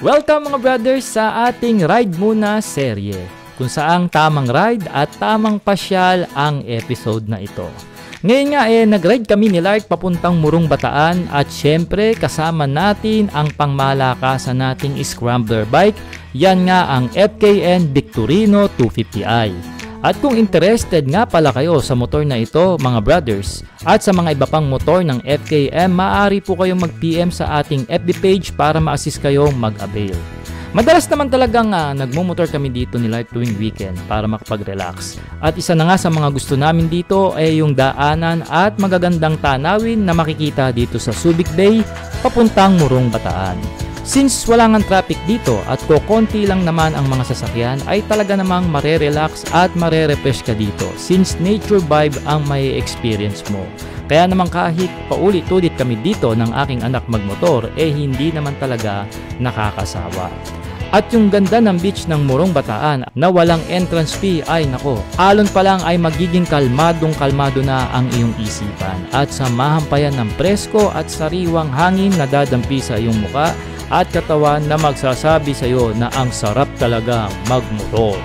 Welcome mga brothers sa ating Ride Muna serye, kung saang tamang ride at tamang pasyal ang episode na ito. Ngayon nga nag-ride kami ni Lark papuntang Morong Bataan at syempre kasama natin ang pangmalakasan nating scrambler bike, yan nga ang FKN Victorino 250i. At kung interested nga pala kayo sa motor na ito mga brothers at sa mga iba pang motor ng FKM, maaari po kayong mag-PM sa ating FB page para ma-assist kayong mag-avail. Madalas naman talagang nagmumotor kami dito ni Lark tuwing weekend para makapag-relax. At isa na nga sa mga gusto namin dito ay yung daanan at magagandang tanawin na makikita dito sa Subic Bay papuntang Morong Bataan. Since wala ngang traffic dito at kokonti lang naman ang mga sasakyan, ay talaga namang marerelax at marerefresh ka dito since nature vibe ang may experience mo. Kaya naman kahit paulit-ulit kami dito ng aking anak magmotor, hindi naman talaga nakakasawa. At yung ganda ng beach ng Morong Bataan na walang entrance fee ay nako, alon pa lang ay magiging kalmadong-kalmado na ang iyong isipan. At samahan pa yan ng presko at sariwang hangin na dadampi sa iyong muka at katawan na magsasabi sa iyo na ang sarap talaga magmotor.